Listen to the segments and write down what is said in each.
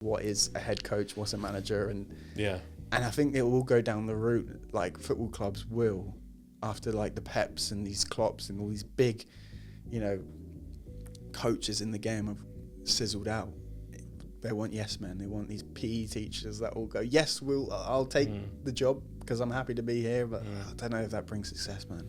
what is a head coach, what's a manager, and yeah, I think it will go down the route like football clubs will, after like the Peps and these Klopps and all these big, coaches in the game have sizzled out. They want yes men. They want these PE teachers that all go, yes, I'll take the job because I'm happy to be here, but I don't know if that brings success, man.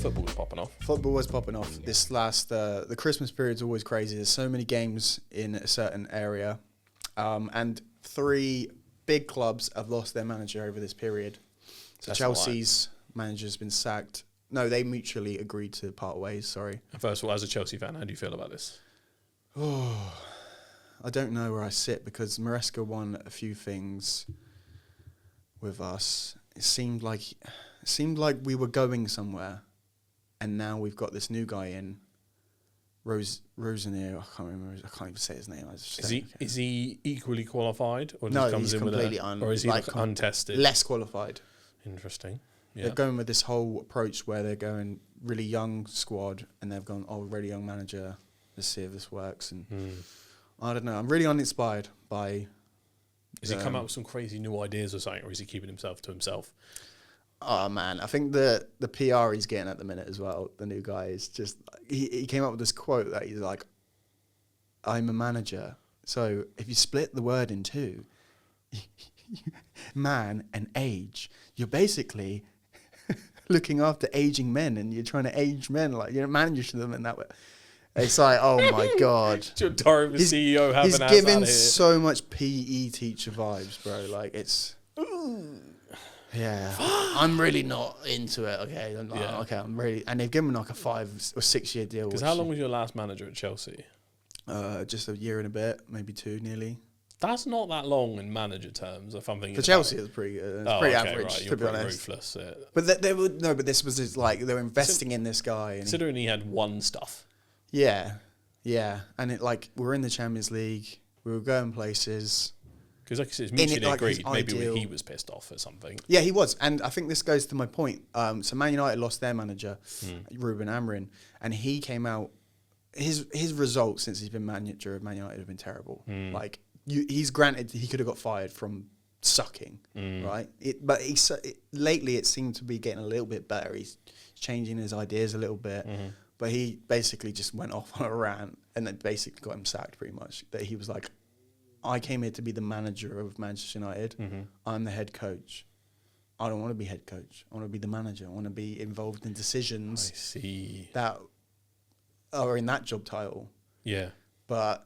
Football was popping off. Football was popping off. This last, the Christmas period's always crazy. There's so many games in a certain area, and 3 big clubs have lost their manager over this period. So That's Chelsea's manager's been sacked. No, they mutually agreed to part ways, sorry. First of all, as a Chelsea fan, how do you feel about this? Oh, I don't know where I sit because Maresca won a few things with us. It seemed like we were going somewhere, and now we've got this new guy in, Rosenier. I can't remember. I can't even say his name. Is he equally qualified, or no? comes He's in completely or is he untested? Less qualified. Interesting. Yeah. They're going with this whole approach where they're going really young squad, and they've gone, really young manager. Let's see if this works. And I don't know. I'm really uninspired by. Has he come out with some crazy new ideas or something, or is he keeping himself to himself? Oh man, I think the PR he's getting at the minute as well. The new guy is just he came up with this quote that he's like, "I'm a manager." So if you split the word in two, man and age, you're basically looking after aging men, and you're trying to age men, like you're managing them in that way. It's like, oh my god, He's CEO having he's giving so much PE teacher vibes, bro. Like it's. Yeah, I'm really not into it. Okay, I'm really, and they've given him like a 5 or 6 year deal. Because how long was your last manager at Chelsea? Just a year and a bit, maybe 2, nearly. That's not that long in manager terms. If I'm thinking for Chelsea, it was pretty good. It's pretty average, right. to be honest. Ruthless. Yeah. But they would no. But this was just like they were investing in this guy. And considering he had one stuff. Yeah, and it like we're in the Champions League. We were going places. Because like I said, it's mutually agreed. Maybe he was pissed off at something. Yeah, he was. And I think this goes to my point. So Man United lost their manager, Ruben Amorim, and he came out, his results since he's been manager of Man United have been terrible. Like, he's granted he could have got fired from sucking, right? But lately it seemed to be getting a little bit better. He's changing his ideas a little bit. But he basically just went off on a rant and then basically got him sacked pretty much. That he was like, I came here to be the manager of Manchester United. I'm the head coach. I don't want to be head coach. I want to be the manager. I want to be involved in decisions that are in that job title. Yeah. But,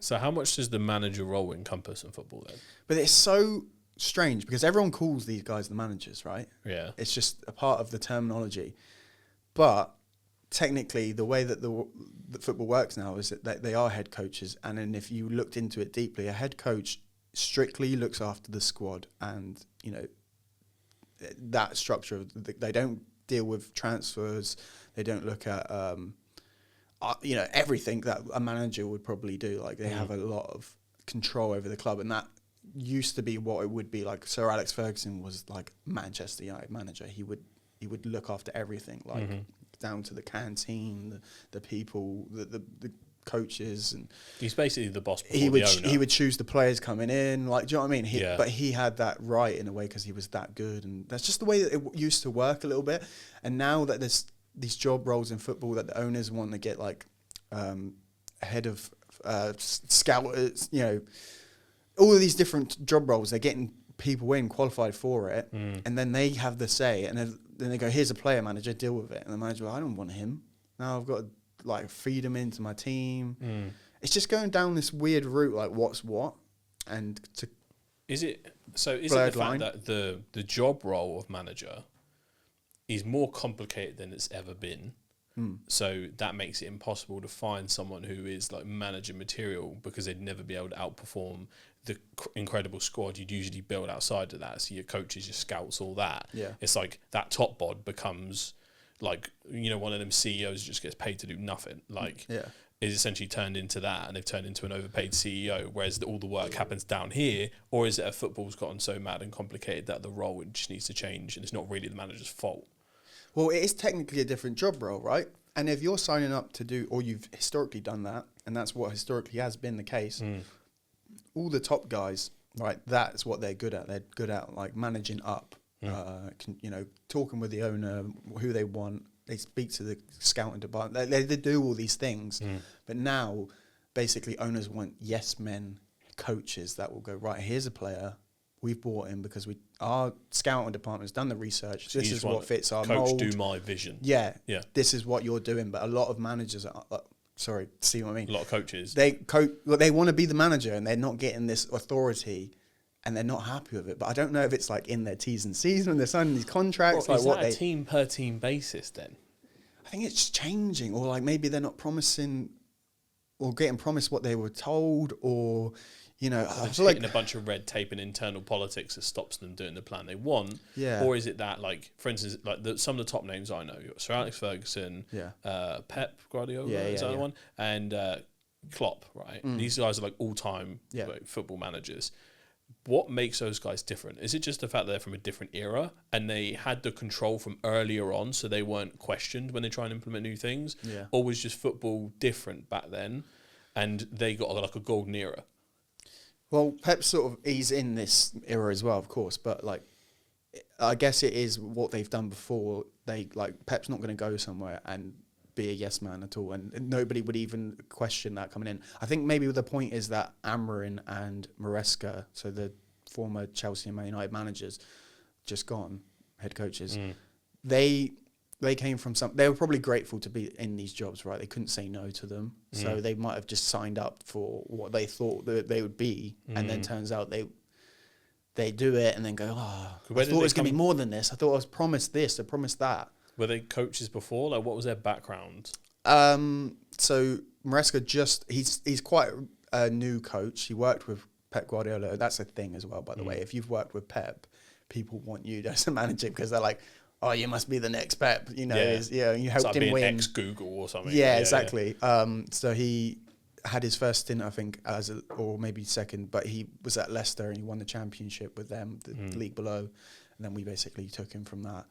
So how much does the manager role encompass in football then? But it's so strange because everyone calls these guys the managers, right? Yeah. It's just a part of the terminology. But technically, the way that the football works now is that they are head coaches, and then if you looked into it deeply, a head coach strictly looks after the squad, and that structure. They don't deal with transfers. They don't look at everything that a manager would probably do. Like they have a lot of control over the club, and that used to be what it would be. Like Sir Alex Ferguson was like Manchester United manager. He would look after everything, like. Down to the canteen, the people, the coaches, and he's basically the boss. He would choose the players coming in, like, do you know what I mean? But he had that right in a way because he was that good, and that's just the way that it used to work a little bit. And now that there's these job roles in football that the owners want to get like head of scouters, all of these different job roles, they're getting people in qualified for it, and then they have the say, and then they go, here's a player manager, deal with it. And the manager, I don't want him. Now I've got to like feed him into my team. It's just going down this weird route, like what's what, and is it the fact that the job role of manager is more complicated than it's ever been? So that makes it impossible to find someone who is like manager material because they'd never be able to outperform the incredible squad you'd usually build outside of that. So your coaches, your scouts, all that. Yeah. It's like that top bod becomes like, one of them CEOs just gets paid to do nothing. Like, is essentially turned into that, and they've turned into an overpaid CEO, whereas all the work happens down here. Or is it that football's gotten so mad and complicated that the role just needs to change and it's not really the manager's fault? Well, it is technically a different job role, right? And if you're signing up to do, or you've historically done that, and that's what historically has been the case. All the top guys, right, that's what they're good at. They're good at like managing up, talking with the owner, who they want. They speak to the scouting department. They do all these things. But now, basically, owners want yes men coaches that will go, right, here's a player. We've bought him because our scouting department has done the research. So this is what fits our mold. Coach, do my vision. Yeah. This is what you're doing. But a lot of managers are... see what I mean? A lot of coaches. They want to be the manager and they're not getting this authority and they're not happy with it. But I don't know if it's like in their T's and C's when they're signing these contracts. Is that a team per team basis then? I think it's changing, or like maybe they're not promising or getting promised what they were told, or... I feel hitting a bunch of red tape and internal politics that stops them doing the plan they want. Yeah. Or is it that, like, for instance, like some of the top names I know, Sir Alex Ferguson, Pep Guardiola, is that the one? And Klopp, right? These guys are like all-time football managers. What makes those guys different? Is it just the fact that they're from a different era and they had the control from earlier on, so they weren't questioned when they try and implement new things? Yeah. Or was just football different back then and they got like a golden era? Well, Pep's he's in this era as well, of course, but like, I guess it is what they've done before. Pep's not going to go somewhere and be a yes man at all, and nobody would even question that coming in. I think maybe the point is that Amorim and Maresca, so the former Chelsea and Man United managers, just gone, head coaches, they came from they were probably grateful to be in these jobs, right? They couldn't say no to them. So they might have just signed up for what they thought that they would be. And then turns out they do it and then go, I thought it was going to be more than this. I thought I was promised this. I promised that. Were they coaches before? Like, what was their background? So Maresca he's quite a new coach. He worked with Pep Guardiola. That's a thing as well, by the way. If you've worked with Pep, people want you as a manager because they're like, oh, you must be the next Pep, you helped him win. Ex-Google or something. Yeah, exactly. Yeah. So he had his first stint, I think, or maybe second, but he was at Leicester and he won the championship with them, the league below, and then we basically took him from that.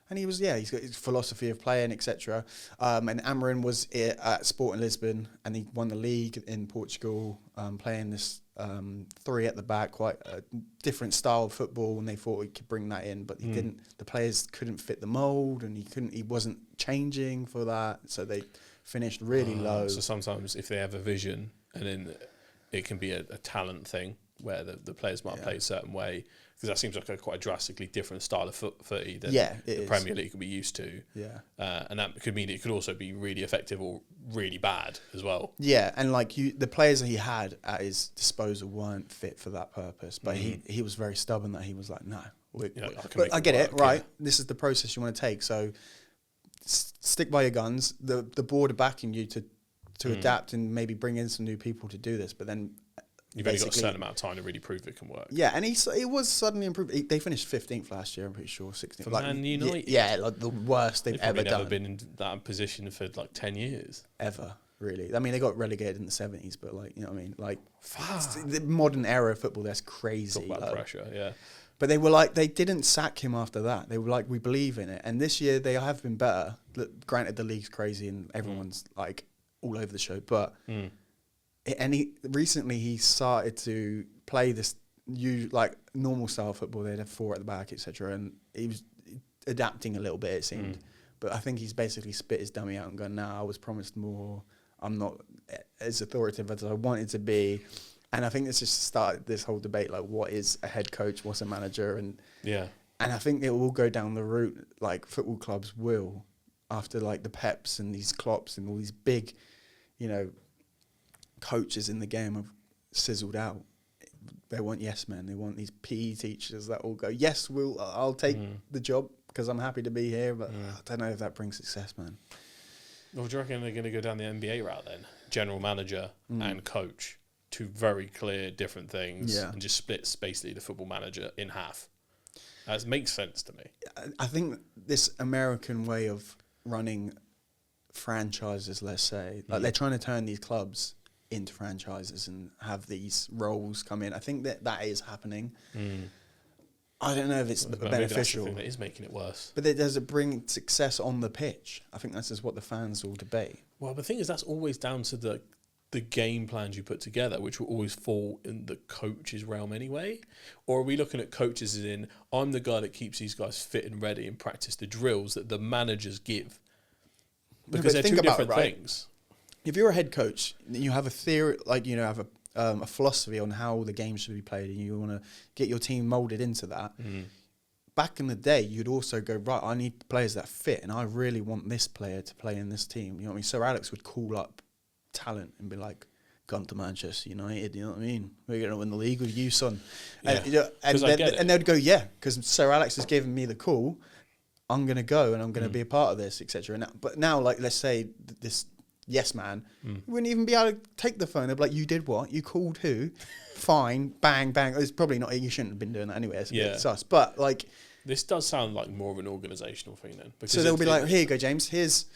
And he's got his philosophy of playing, etc. And Amorim was at Sporting Lisbon, and he won the league in Portugal, playing this 3 at the back, quite a different style of football, and they thought he could bring that in, but he didn't. The players couldn't fit the mould, and he wasn't changing for that, so they finished really low. So sometimes if they have a vision, and then it can be a talent thing where the players might play a certain way, because that seems like quite a drastically different style of footy than the Premier League could be used to. Yeah. And that could mean it could also be really effective or really bad as well. Yeah, and like the players that he had at his disposal weren't fit for that purpose, but he was very stubborn that he was like, no. But I get it, right? Yeah. This is the process you want to take, so stick by your guns. The board are backing you to adapt and maybe bring in some new people to do this, but then you've only got a certain amount of time to really prove it can work. Yeah, and it was suddenly improved. They finished 15th last year, I'm pretty sure, 16th. For Man United? Yeah, like the worst they've ever done. Never been in that position for like 10 years. Ever, really. I mean, they got relegated in the 70s, but like, you know what I mean? Like, the modern era of football, that's crazy. Talk about pressure, yeah. But they were like, they didn't sack him after that. They were like, we believe in it. And this year, they have been better. Granted, the league's crazy and everyone's like all over the show, but... recently he started to play this normal style football. They'd have 4 at the back, etc. And he was adapting a little bit, it seemed. But I think he's basically spit his dummy out and gone, I was promised more. I'm not as authoritative as I wanted to be. And I think this just started this whole debate, like, what is a head coach, what's a manager? And I think it will go down the route, like football clubs will, after like the Peps and these Klopps and all these big, coaches in the game have sizzled out. They want yes men. They want these PE teachers that all go, yes, I'll take the job because I'm happy to be here, but I don't know if that brings success, man. Well, do you reckon they're going to go down the NBA route then? General manager and coach, 2 very clear different things, and just splits basically the football manager in half. That makes sense to me. I think this American way of running franchises, let's say, like they're trying to turn these clubs into franchises and have these roles come in. I think that is happening. I don't know if it's beneficial. Maybe that's the thing that is making it worse. But does it bring success on the pitch? I think that's just what the fans will debate. Well, the thing is, that's always down to the game plans you put together, which will always fall in the coach's realm anyway? Or are we looking at coaches as in, I'm the guy that keeps these guys fit and ready and practice the drills that the managers give? Because they're two different things. If you're a head coach, you have a theory, like, you know, have a philosophy on how the game should be played, and you want to get your team molded into that. Back in the day, you'd also go, right, I need players that fit, and I really want this player to play in this team. You know what I mean? Sir Alex would call up talent and be like, come to Manchester United, you know what I mean? We're going to win the league with you, son. Yeah. And, you know, and they'd go, yeah, because Sir Alex has given me the call. I'm going to go and I'm going to be a part of this, etc. But now, like, let's say this yes man wouldn't even be able to take the phone. They'd be like, you did what? You called who? Fine, bang, bang. It's probably not, you shouldn't have been doing that anyway. It's a bit sus. But, like... This does sound like more of an organisational thing then. So they'll be like, here you go, James. Here's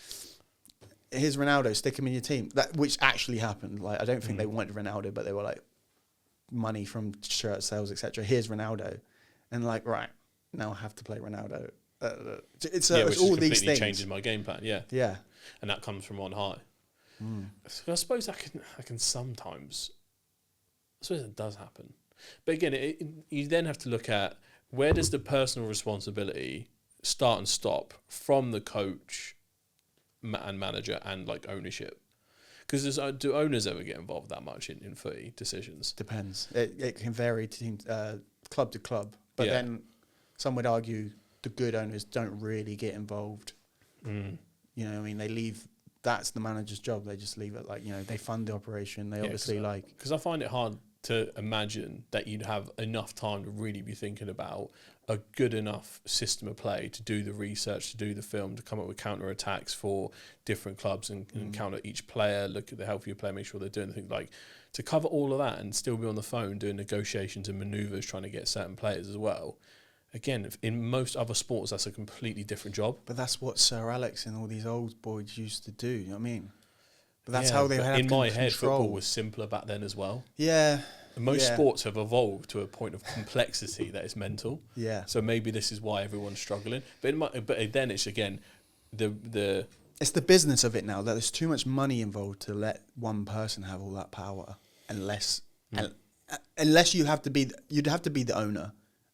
Ronaldo, stick him in your team. That, which actually happened. Like, I don't think they wanted Ronaldo, but they were like, money from shirt sales, etc. Here's Ronaldo. And like, right, now I have to play Ronaldo. It's all these things. Changing my game plan, yeah. And that comes from on high. So I suppose I can sometimes... I suppose it does happen. But again, you then have to look at where does the personal responsibility start and stop from the coach and manager and like ownership? Because do owners ever get involved that much in footy decisions? Depends. It can vary club to club. But then some would argue the good owners don't really get involved. You know what I mean? They leave... That's the manager's job. They just leave it like, you know, they fund the operation. They obviously like... Because I find it hard to imagine that you'd have enough time to really be thinking about a good enough system of play to do the research, to do the film, to come up with counter-attacks for different clubs and counter each player, look at the health of your player, make sure they're doing things like... To cover all of that and still be on the phone doing negotiations and manoeuvres trying to get certain players as well. Again, in most other sports, that's a completely different job. But that's what Sir Alex and all these old boys used to do, you know what I mean? But that's how they had. In my head, football was simpler back then as well. Yeah. And most sports have evolved to a point of complexity that is mental. Yeah. So maybe this is why everyone's struggling. But then it's again the it's the business of it now that there's too much money involved to let one person have all that power, unless you'd have to be the owner,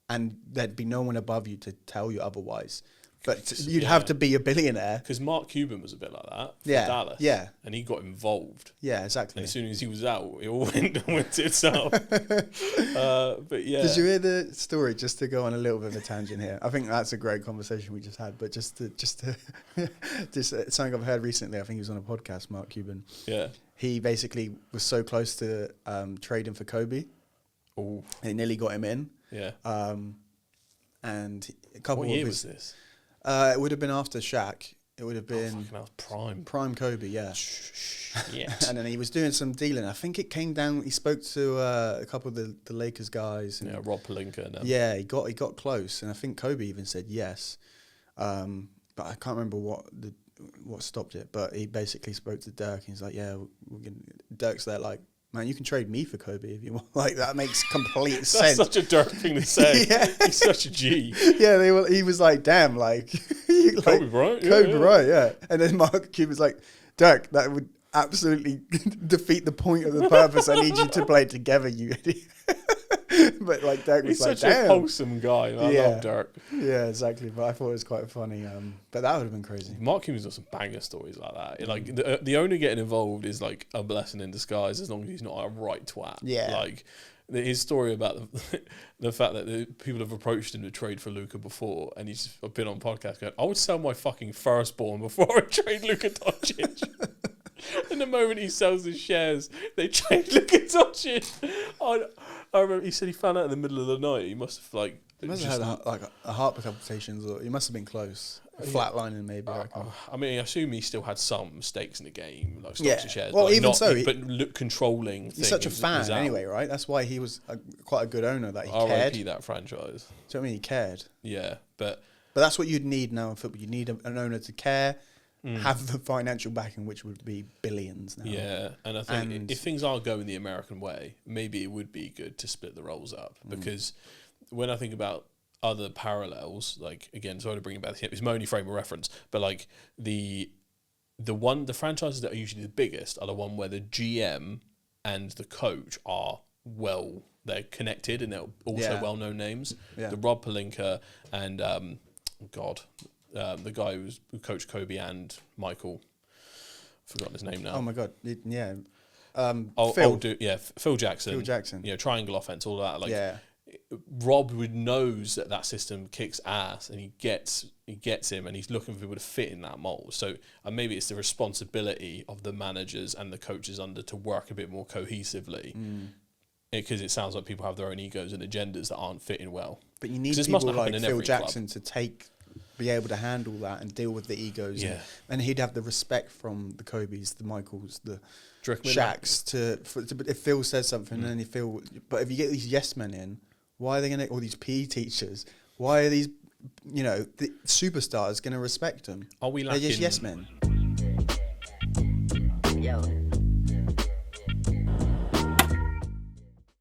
and there'd be no one above you to tell you otherwise. But you'd have to be a billionaire. Because Mark Cuban was a bit like that for Dallas. Yeah. And he got involved. Yeah, exactly. And as soon as he was out, it all went to itself. But yeah. Did you hear the story, just to go on a little bit of a tangent here? I think that's a great conversation we just had. But just something I've heard recently, I think he was on a podcast, Mark Cuban. Yeah. He basically was so close to trading for Kobe. Oh. It nearly got him in. Yeah. And a couple what year was this? It would have been after Shaq. It would have been prime Kobe, yeah. Yeah. And then he was doing some dealing. I think it came down. He spoke to a couple of the Lakers guys. And Rob Pelinka. Yeah, he got close, and I think Kobe even said yes. But I can't remember what stopped it. But he basically spoke to Dirk, and he's like, "Yeah, Dirk's there, like, man, you can trade me for Kobe if you want." Like, that makes complete sense. That's such a Dirk thing to say. Yeah. He's such a G. Yeah, he was like, damn, like... Kobe Bryant? Kobe Bryant, yeah. And then Mark Cuban's like, Dirk, that would absolutely defeat the point of the purpose. I need you to play together, you idiot. But like, Dirk was like, damn. He's such a wholesome guy. I love Dirk. Yeah, exactly. But I thought it was quite funny. But that would have been crazy. Mark Cuban's got some banger stories like that. Like, the owner getting involved is like a blessing in disguise, as long as he's not a right twat. Yeah. Like, his story about the fact that people have approached him to trade for Luka before, and he's been on podcast going, I would sell my fucking firstborn before I trade Luka Doncic. And the moment he sells his shares, they trade Luka Doncic. I remember he said he found out in the middle of the night. He must have He must have had a heart palpitations, or he must have been close. Flatlining, maybe. I mean, I assume he still had some stakes in the game, like stocks and shares. Well, but even so, but controlling. He's such a fan anyway, right? That's why he was quite a good owner. That he cared. R.I.P. that franchise. Do you know what I mean? He cared. Yeah, but that's what you'd need now in football. You need an owner to care, have the financial backing, which would be billions now. Yeah, and I think if things are going the American way, maybe it would be good to split the roles up, because when I think about other parallels, like, again, sorry to bring it back here, it's my only frame of reference, but like the the franchises that are usually the biggest are the one where the GM and the coach are they're connected and they're also well-known names. The Rob Pelinka and the guy who coached Kobe and Michael, forgotten his name now. Oh my god, yeah. Phil Jackson. Phil Jackson. Triangle offense, all that. Rob knows that system kicks ass, and he gets him, and he's looking for people to fit in that mold. So maybe it's the responsibility of the managers and the coaches under to work a bit more cohesively, because it sounds like people have their own egos and agendas that aren't fitting well. But you need people like Phil Jackson to be able to handle that and deal with the egos. Yeah. And he'd have the respect from the Kobes, the Michaels, the Drickman. Shaqs if Phil says something, and but if you get these yes men in, why are they going to, all these PE teachers, why are these, the superstars going to respect them? Are we lacking? They're just yes men.